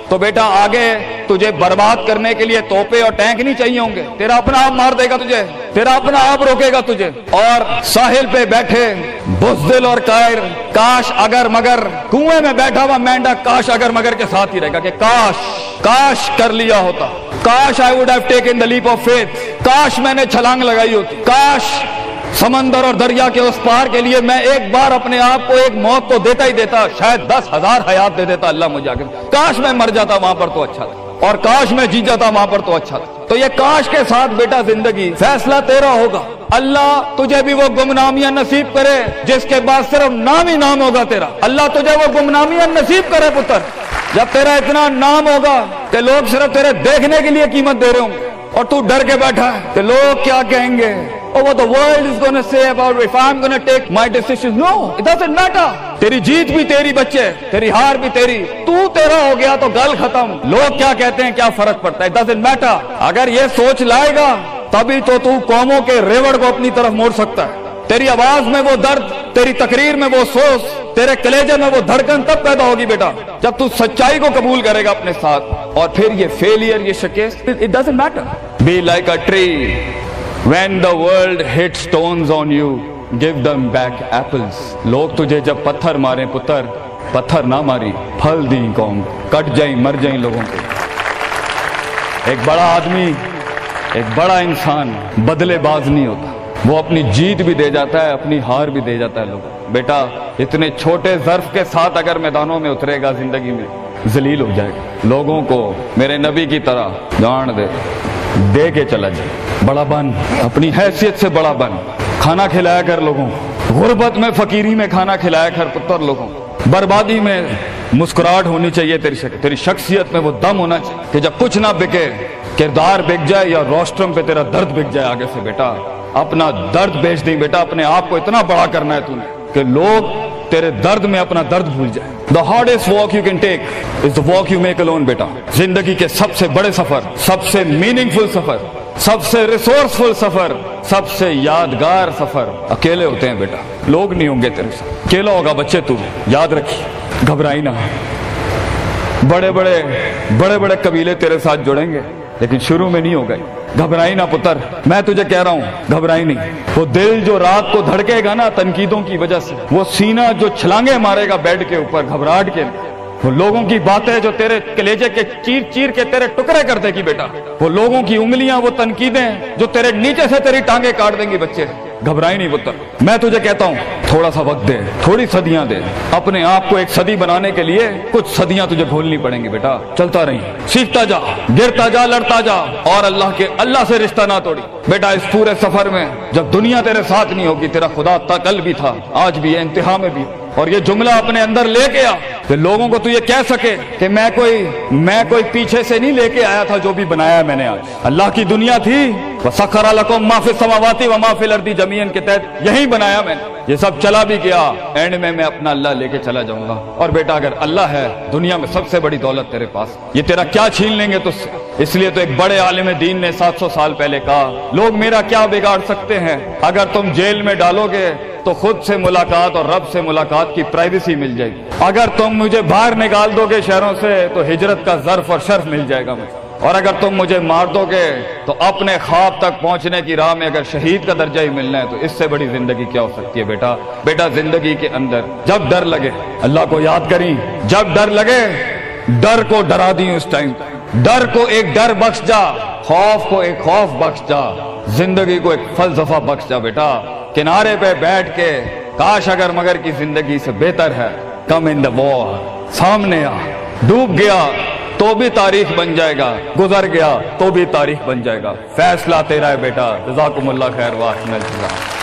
تو بیٹا آگے تجھے برباد کرنے کے لیے توپے اور ٹینک نہیں چاہیے ہوں گے، تیرا اپنا آپ مار دے گا تجھے، تیرا اپنا آپ روکے گا تجھے۔ اور ساحل پہ بیٹھے بزدل اور قائر، کاش اگر مگر، کنویں میں بیٹھا ہوا مینڈا کاش اگر مگر کے ساتھ ہی رہے گا کہ کاش کر لیا ہوتا، کاش I would have taken the leap of faith، کاش میں نے چھلانگ لگائی ہوتی، کاش سمندر اور دریا کے اس پار کے لیے میں ایک بار اپنے آپ کو ایک موت تو دیتا ہی دیتا، شاید 10,000 حیات دے دیتا اللہ مجھے آگے، کاش میں مر جاتا وہاں پر تو اچھا تھا، اور کاش میں جی جاتا وہاں پر تو اچھا تھا۔ تو یہ کاش کے ساتھ بیٹا زندگی، فیصلہ تیرا ہوگا۔ اللہ تجھے بھی وہ گمنامیاں نصیب کرے جس کے بعد صرف نام ہی نام ہوگا تیرا، اللہ تجھے وہ گمنامیاں نصیب کرے پتر، جب تیرا اتنا نام ہوگا کہ لوگ صرف تیرے دیکھنے کے لیے قیمت دے رہے ہوں گے، اور تو ڈر کے بیٹھا ہے کہ لوگ کیا کہیں گے، oh what the world is going to say about me if I'm going to take my decisions. No, it doesn't matter. تیری جیت بھی تیری بچے، تیری ہار بھی تیری، تو تیرا ہو گیا تو گل ختم، لوگ کیا کہتے ہیں کیا فرق پڑتا ہے، it doesn't matter۔ اگر یہ سوچ لائے گا تبھی تو قوموں کے ریوڑ کو اپنی طرف موڑ سکتا ہے، تیری آواز میں وہ درد، تیری تقریر میں وہ سوز، تیرے کلیجے میں وہ دھڑکن تب پیدا ہوگی بیٹا جب تو سچائی کو قبول کرے گا اپنے ساتھ، اور پھر یہ فیلئر، یہ شکست، it doesn't matter۔ Be like a tree when the world hits stones on you, give them back apples۔ لوگ تجھے جب پتھر ماریں پتر، پتھر نہ ماری، پھل دیں قوم، کٹ جائیں مر جائیں لوگوں کو۔ ایک بڑا آدمی، ایک بڑا انسان بدلے باز نہیں ہوتا، وہ اپنی جیت بھی دے جاتا ہے، اپنی ہار بھی دے جاتا ہے لوگوں۔ بیٹا اتنے چھوٹے ظرف کے ساتھ اگر میدانوں میں اترے گا زندگی میں، ذلیل ہو جائے گا، لوگوں کو میرے نبی کی طرح جان دے کے چلا جائے، بڑا بن، اپنی حیثیت سے بڑا بن، کھانا کھلایا کر لوگوں کو، غربت میں فقیری میں کھانا کھلایا کر پتر لوگوں کو، بربادی میں مسکراہٹ ہونی چاہیے، تیری شخصیت میں وہ دم ہونا چاہیے کہ جب کچھ نہ بکے، کردار بک جائے یا روسٹرم پہ تیرا درد بک جائے آگے سے، بیٹا اپنا درد بیچ دیں بیٹا، اپنے آپ کو اتنا بڑا کرنا ہے تُونے کہ لوگ تیرے درد میں اپنا درد بھول جائے۔ The hardest walk you can take is the walk you make alone بیٹا۔ زندگی کے سب سے بڑے سفر، سب سے میننگ فل سفر، سب سے ریسورسفل سفر، سب سے یادگار سفر اکیلے ہوتے ہیں بیٹا، لوگ نہیں ہوں گے تیرے ساتھ، اکیلا ہوگا بچے تو، یاد رکھی، گھبرائی نہ۔ بڑے بڑے قبیلے تیرے ساتھ جڑیں گے لیکن شروع میں نہیں ہو گئے، گھبرائی نہ پتر، میں تجھے کہہ رہا ہوں گھبرائی نہیں۔ وہ دل جو رات کو دھڑکے گا نا تنقیدوں کی وجہ سے، وہ سینہ جو چھلانگے مارے گا بیڈ کے اوپر گھبراہٹ کے، وہ لوگوں کی باتیں جو تیرے کلیجے کے چیر کے تیرے ٹکڑے کر دے گی بیٹا، وہ لوگوں کی انگلیاں، وہ تنقیدیں جو تیرے نیچے سے تیری ٹانگیں کاٹ دیں گی بچے، گھبرائی نہیں پتر۔ میں تجھے کہتا ہوں تھوڑا سا وقت دے، تھوڑی صدیاں دے، اپنے آپ کو ایک صدی بنانے کے لیے کچھ صدیاں تجھے گھولنی پڑیں گی بیٹا، چلتا رہی، سیکھتا جا، گرتا جا، لڑتا جا، اور اللہ سے رشتہ نہ توڑی بیٹا۔ اس پورے سفر میں جب دنیا تیرے ساتھ نہیں ہوگی، تیرا خدا کل بھی تھا، آج بھی ہے، انتہا میں بھی، اور یہ جملہ اپنے اندر لے کے آ کہ لوگوں کو تو یہ کہہ سکے کہ میں کوئی پیچھے سے نہیں لے کے آیا تھا، جو بھی بنایا میں نے آج، اللہ کی دنیا تھی، وَسَخَّرَ لَكُم مَّا فِي السَّمَاوَاتِ وَمَا فِي الْأَرْضِ جَمِيعًا کے تحت یہی بنایا میں نے، یہ سب چلا بھی گیا، اینڈ میں اپنا اللہ لے کے چلا جاؤں گا۔ اور بیٹا اگر اللہ ہے دنیا میں سب سے بڑی دولت تیرے پاس، یہ تیرا کیا چھین لیں گے تجھ سے؟ اس لیے تو ایک بڑے عالم دین نے 700 سال پہلے کہا، لوگ میرا کیا بگاڑ سکتے ہیں، اگر تم جیل میں ڈالو گے تو خود سے ملاقات اور رب سے ملاقات کی پرائیویسی مل جائے گی، اگر تم مجھے باہر نکال دو گے شہروں سے تو ہجرت کا ظرف اور شرف مل جائے گا مجھے، اور اگر تم مجھے مار دو گے تو اپنے خواب تک پہنچنے کی راہ میں اگر شہید کا درجہ ہی ملنا ہے تو اس سے بڑی زندگی کیا ہو سکتی ہے بیٹا زندگی کے اندر جب ڈر لگے اللہ کو یاد کریں، جب ڈر لگے ڈر کو ڈرا دیں، اس ٹائم ڈر کو ایک ڈر بخش جا، خوف کو ایک خوف بخش جا، زندگی کو ایک فلسفہ بخش جا بیٹا۔ کنارے پہ بیٹھ کے کاش اگر مگر کی زندگی سے بہتر ہے، کم ان دا وار، سامنے آ، ڈوب گیا تو بھی تاریخ بن جائے گا، گزر گیا تو بھی تاریخ بن جائے گا، فیصلہ تیرا ہے بیٹا۔ جزاکم اللہ خیر، واحسن الجزا۔